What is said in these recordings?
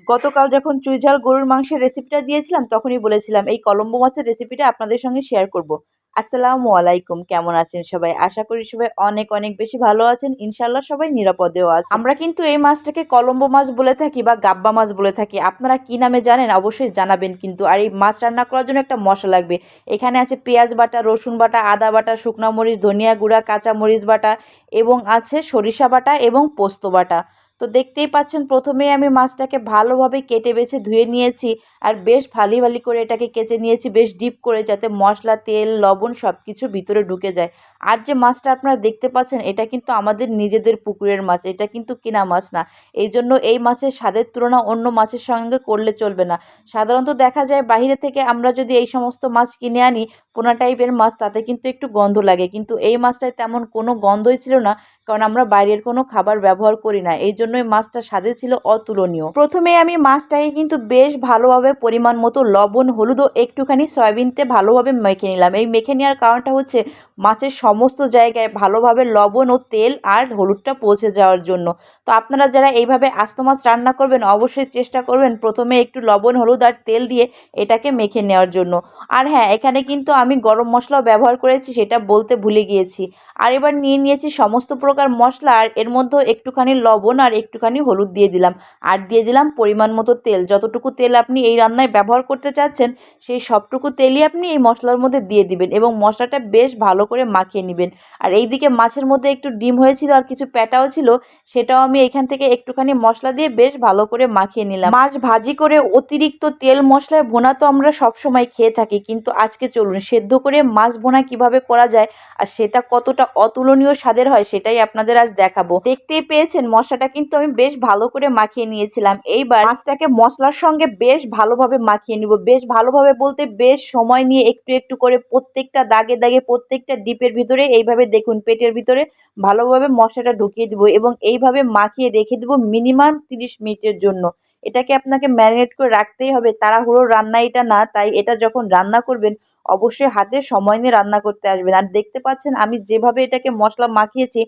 গতকাল যখন চুইঝাল গরুর মাংসের রেসিপিটা দিয়েছিলাম তখনই বলেছিলাম এই কলম্বো মাছের রেসিপিটা আপনাদের সঙ্গে শেয়ার করব। আসসালামু আলাইকুম, কেমন আছেন সবাই? আশা করি সবাই অনেক অনেক বেশি ভালো আছেন, ইনশাল্লাহ সবাই নিরাপদেও আছেন। আমরা কিন্তু এই মাছটাকে কলম্বো মাছ বলে থাকি বা গাব্বা মাছ বলে থাকি, আপনারা কি নামে জানেন অবশ্যই জানাবেন কিন্তু। আর এই মাছ রান্না করার জন্য একটা মশলা লাগবে। এখানে আছে পেঁয়াজ বাটা, রসুন বাটা, আদা বাটা, শুকনা মরিচ, ধনিয়া গুঁড়া, কাঁচা মরিচ বাটা এবং আছে সরিষা বাটা এবং পোস্ত বাটা। তো দেখতেই পাচ্ছেন প্রথমেই আমি মাছটাকে ভালোভাবে কেটে বেছে ধুয়ে নিয়েছি। আর বেশ ভালি ভালি করে এটাকে কেচে নিয়েছি, বেশ ডিপ করে, যাতে মশলা, তেল, লবণ সব কিছু ভিতরে ঢুকে যায়। আর যে মাছটা আপনারা দেখতে পাচ্ছেন এটা কিন্তু আমাদের নিজেদের পুকুরের মাছ, এটা কিন্তু কিনা মাছ না। এই জন্য এই মাছের স্বাদের তুলনা অন্য মাছের সঙ্গে করলে চলবে না। সাধারণত দেখা যায় বাইরে থেকে আমরা যদি এই সমস্ত মাছ কিনে আনি, পোনা টাইপের মাছ, তাতে কিন্তু একটু গন্ধ লাগে, কিন্তু এই মাছটায় তেমন কোনো গন্ধই ছিল না, কারণ আমরা বাইরের কোনো খাবার ব্যবহার করি না। এই জন্যই মাছটা স্বাদে ছিল অতুলনীয়। প্রথমে আমি মাছটাকে কিন্তু বেশ ভালোভাবে পরিমাণ মতো লবণ, হলুদ ও একটুখানি সয়াবিন তেল ভালোভাবে মেখে নিলাম। এই মেখে নেওয়ার কারণটা হচ্ছে মাছের সমস্ত জায়গায় ভালোভাবে লবণ ও তেল আর হলুদটা পৌঁছে যাওয়ার জন্য। তো আপনারা যারা এইভাবে আস্ত মাছ রান্না করবেন অবশ্যই চেষ্টা করবেন প্রথমে একটু লবণ, হলুদ আর তেল দিয়ে এটাকে মেখে নেওয়ার জন্য। আর হ্যাঁ, এখানে কিন্তু আমি গরম মশলাও ব্যবহার করেছি, সেটা বলতে ভুলে গিয়েছি। আর এবার নিয়ে নিয়েছি সমস্ত প্রকার মশলা, আর এর মধ্যেও একটুখানি লবণ আর একটুখানি হলুদ দিয়ে দিলাম। আর দিয়ে দিলাম পরিমাণ মতো তেল। যতটুকু তেল আপনি এই রান্নায় ব্যবহার করতে চাচ্ছেন সেই সবটুকু তেলই আপনি এই মশলার মধ্যে দিয়ে দিবেন এবং মশলাটা বেশ ভালো করে মাখিয়ে নেবেন। আর এইদিকে মাছের মধ্যে একটু ডিম হয়েছিল আর কিছু প্যাটাও ছিল, সেটাও আমি এখান থেকে একটুখানি মশলা দিয়ে বেশ ভালো করে মাখিয়ে নিলাম। মাছ ভাজি করে অতিরিক্ত তেল মশলায় ভুনা তো আমরা সবসময় খেয়ে থাকি, কিন্তু আজকে চলুন সেদ্ধ করে মাছ ভুনা কিভাবে করা যায় আর সেটা কতটা অতুলনীয় স্বাদের হয় সেটাই আপনাদের আজ দেখাবো। দেখতেই পেয়েছেন মশলাটা কিন্তু আমি বেশ ভালো করে মাখিয়ে নিয়েছিলাম। এইবার মাছটাকে মশলার সঙ্গে বেশ ভালোভাবে মাখিয়ে নিব। বেশ ভালোভাবে বলতে বেশ সময় নিয়ে একটু একটু করে প্রত্যেকটা দাগে দাগে, প্রত্যেকটা ডিপের ভিতরে এইভাবে দেখুন পেটের ভিতরে ভালোভাবে মশলাটা ঢুকিয়ে দিব এবং এইভাবে মাখিয়ে রেখে দেবো মিনিমাম 30 মিনিটের জন্য। এটাকে আপনাকে ম্যারিনেট করে রাখতেই হবে, তাড়াহুড়ো রান্না এটা না। তাই এটা যখন রান্না করবেন অবশ্যই হাতে সময় নিয়ে রান্না করতে আসবেন। আর দেখতে পাচ্ছেন আমি যেভাবে এটাকে মশলা মাখিয়েছি,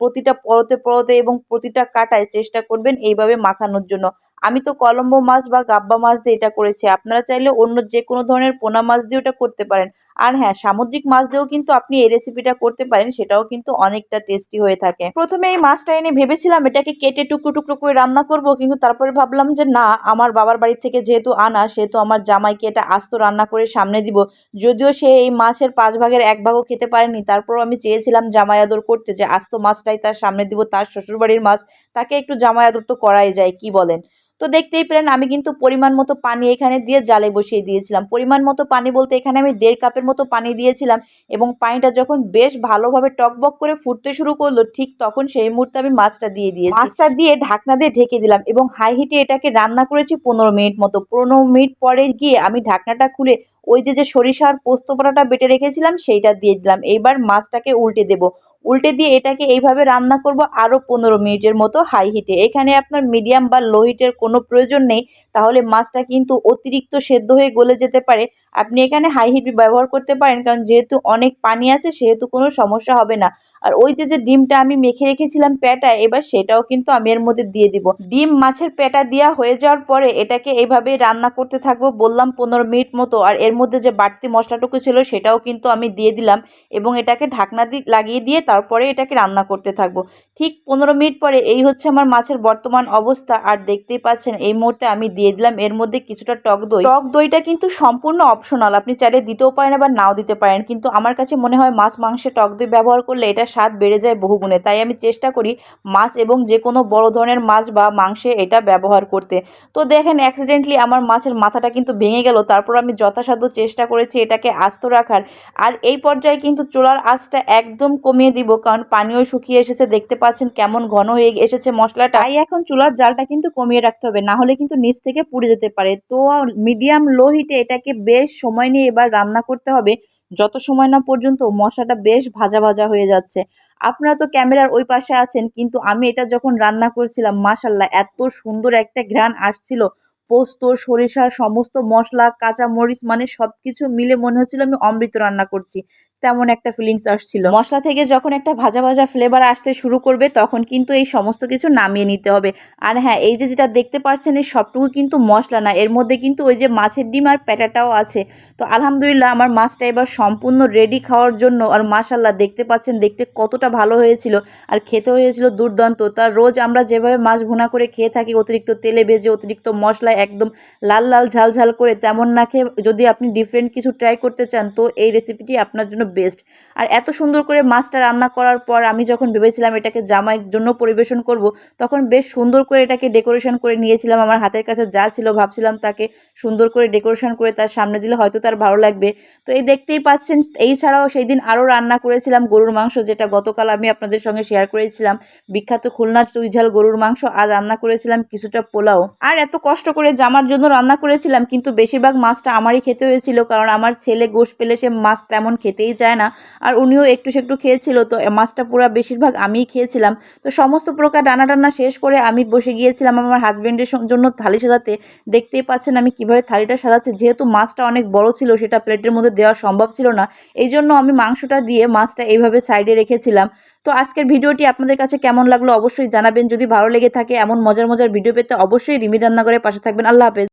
প্রতিটা পরতে পরতে এবং প্রতিটা কাটায় চেষ্টা করবেন এইভাবে মাখানোর জন্য। আমি তো কলম্বো মাছ বা গাব্বা মাছ দিয়ে এটা করেছি, আপনারা চাইলে অন্য যে কোনো ধরনের পোনা মাছ দিয়ে ওটা করতে পারেন। আর হ্যাঁ, সামুদ্রিক মাছ দিয়েও কিন্তু আপনি এই রেসিপিটা করতে পারেন, সেটাও কিন্তু অনেকটা টেস্টি হয়ে থাকে। প্রথমে এই মাছটা এনে ভেবেছিলাম এটাকে কেটে টুকরো টুকরো করে রান্না করব, কিন্তু তারপরে ভাবলাম যে না, আমার বাবার বাড়ি থেকে যেহেতু আনা, সেহেতু আমার জামাইকে এটা আস্ত রান্না করে সামনে দিব। যদিও সে এই মাছের 5 ভাগের 1 ভাগও খেতে পারেনি, তারপরও আমি চেয়েছিলাম জামাই আদর করতে, যে আস্ত মাছটাই তার সামনে দিব, তার শ্বশুরবাড়ির মাছ, তাকে একটু জামাই আদর তো করাই যায়, কি বলেন? তো দেখতেই পেলেন আমি কিন্তু পরিমাণ মতো পানি এখানে দিয়ে জালে বসিয়ে দিয়েছিলাম। পরিমাণ মতো পানি বলতে এখানে আমি 1.5 কাপের মতো পানি দিয়েছিলাম এবং পানিটা যখন বেশ ভালোভাবে টকবক করে ফুটতে শুরু করলো, ঠিক তখন সেই মুহূর্তে আমি মাছটা দিয়ে দিয়েছি। মাছটা দিয়ে ঢাকনা দিয়ে ঢেকে দিলাম এবং হাই হিটে এটাকে রান্না করেছি 15 মিনিট মতো। 15 মিনিট পরে গিয়ে আমি ঢাকনাটা খুলে ওই যে সরিষা আর পোস্ত বাটাটা বেটে রেখেছিলাম সেইটা দিয়ে দিলাম। এইবার মাছটাকে উল্টে দেব। উল্টে দিয়ে এটাকে এইভাবে রান্না করব আরও 15 মিনিটের মতো হাই হিটে। এখানে আপনার মিডিয়াম বা লো হিটের কোনো প্রয়োজন নেই, তাহলে মাছটা কিন্তু অতিরিক্ত সেদ্ধ হয়ে গলে যেতে পারে। আপনি এখানে হাই হিট ব্যবহার করতে পারেন, কারণ যেহেতু অনেক পানি আছে সেহেতু কোনো সমস্যা হবে না। আর ওই যে ডিমটা আমি মেখে রেখেছিলাম প্যাটা, এবার সেটাও কিন্তু আমি এর মধ্যে দিয়ে দিব। ডিম মাছের প্যাটা দেওয়া হয়ে যাওয়ার পরে এটাকে এইভাবেই রান্না করতে থাকবো, বললাম 15 মিনিট মতো। আর এর মধ্যে যে বাড়তি মশলাটুকু ছিল সেটাও কিন্তু আমি দিয়ে দিলাম এবং এটাকে ঢাকনা লাগিয়ে দিয়ে তারপরে এটাকে রান্না করতে থাকবো। ঠিক 15 মিনিট পরে এই হচ্ছে আমার মাছের বর্তমান অবস্থা। আর দেখতেই পাচ্ছেন এই মুহূর্তে আমি দিয়ে দিলাম এর মধ্যে কিছুটা টক দই। টক দইটা কিন্তু সম্পূর্ণ অপশনাল, আপনি চাইলে দিতেও পারেন আবার নাও দিতে পারেন, কিন্তু আমার কাছে মনে হয় মাছ মাংসে টক দই ব্যবহার করলে এটা স্বাদ বেড়ে যায় বহুগুণে। তাই আমি চেষ্টা করি মাছ এবং যে কোনো বড় ধরনের মাছ বা মাংসে এটা ব্যবহার করতে। তো দেখেন অ্যাক্সিডেন্টলি আমার মাছের মাথাটা কিন্তু ভেঙে গেল, তারপর আমি যথাসাধ্য চেষ্টা করেছি এটাকে আস্ত রাখার। আর এই পর্যায়ে কিন্তু চুলার আঁচটা একদম কমিয়ে দিব, কারণ পানিও শুকিয়ে এসেছে, দেখতে পাচ্ছেন কেমন ঘন হয়ে এসেছে মশলাটা। তাই এখন চুলার জালটা কিন্তু কমিয়ে রাখতে হবে, না হলে কিন্তু নিচ থেকে পুড়ে যেতে পারে। তো মিডিয়াম লো হিটে এটাকে বেশ সময় নিয়ে এবার রান্না করতে হবে, যত সময় না পর্যন্ত মশলাটা বেশ ভাজা ভাজা হয়ে যাচ্ছে। আপনারা তো ক্যামেরার ওই পাশে আছেন, কিন্তু আমি এটা যখন রান্না করছিলাম মাশাল্লাহ এত সুন্দর একটা ঘ্রাণ আসছিল। পোস্ত, সরিষা, সমস্ত মশলা, কাঁচা মরিচ, মানে সবকিছু মিলে মনে হচ্ছিল আমি অমৃত রান্না করছি। তেমন একটা ফিলিংস আসছিল। মশলা থেকে যখন একটা ভাজা ভাজা ফ্লেভার আসতে শুরু করবে তখন কিন্তু এই সমস্ত কিছু নামিয়ে নিতে হবে। আর হ্যাঁ, এই যে যেটা দেখতে পাচ্ছেন এই সবটুকু কিন্তু মশলা না, এর মধ্যে কিন্তু ওই যে মাছের ডিম আর প্যাটাটাও আছে। তো আলহামদুলিল্লাহ আমার মাছটা এবার সম্পূর্ণ রেডি খাওয়ার জন্য। আর মাশাল্লাহ দেখতে পাচ্ছেন দেখতে কতটা ভালো হয়েছিল, আর খেতে হয়েছিল দুর্দান্ত। তার রোজ আমরা যেভাবে মাছ ভুনা করে খেয়ে থাকি অতিরিক্ত তেলে ভেজে, অতিরিক্ত মশলায় একদম লাল লাল ঝাল ঝাল করে, তেমন না খেয়ে যদি আপনি ডিফারেন্ট কিছু ট্রাই করতে চান তো এই রেসিপিটি আপনার জন্য বেস্ট। আর এত সুন্দর করে মাছটা রান্না করার পর আমি যখন ভেবেছিলাম এটাকে জামাইয়ের জন্য পরিবেশন করব, তখন বেশ সুন্দর করে এটাকে ডেকোরেশন করে নিয়েছিলাম। আমার হাতের কাছে যা ছিল ভাবছিলাম তাকে সুন্দর করে ডেকোরেশন করে তার সামনে দিলে হয়তো তার ভালো লাগবে। তো এই দেখতেই পাচ্ছেন, এই ছাড়াও সেই দিন আরও রান্না করেছিলাম গরুর মাংস, যেটা গতকাল আমি আপনাদের সঙ্গে শেয়ার করেছিলাম, বিখ্যাত খুলনার চুইঝাল গরুর মাংস। আর রান্না করেছিলাম কিছুটা পোলাও। আর এত কষ্ট করে জামার জন্য রান্না করেছিলাম, কিন্তু বেশিরভাগ মাছটা আমারই খেতে হয়েছিল, কারণ আমার ছেলে গোশ পেলে সে মাছ তেমন খেতেই চায় না। আর উনিও একটু সেকটু খেয়েছিল, তো মাছটা পুরো বেশিরভাগ আমিই খেয়েছিলাম। তো সমস্ত প্রকার রান্না টান্না শেষ করে আমি বসে গিয়েছিলাম আমার হাজবেন্ডের জন্য থালি সাজাতে। দেখতেই পাচ্ছেন আমি কিভাবে থালিটা সাজাচ্ছি, যেহেতু মাছটা অনেক বড় ছিল সেটা প্লেটের মধ্যে দেওয়া সম্ভব ছিল না, এই জন্য আমি মাংসটা দিয়ে মাছটা এইভাবে সাইডে রেখেছিলাম। তো আজকের ভিডিওটি আপনাদের কাছে কেমন লাগলো অবশ্যই জানাবেন। যদি ভালো লেগে থাকে এমন মজার মজার ভিডিও পেতে অবশ্যই রিমি রান্নাঘরের পাশে থাকবেন। আল্লাহ হাফেজ।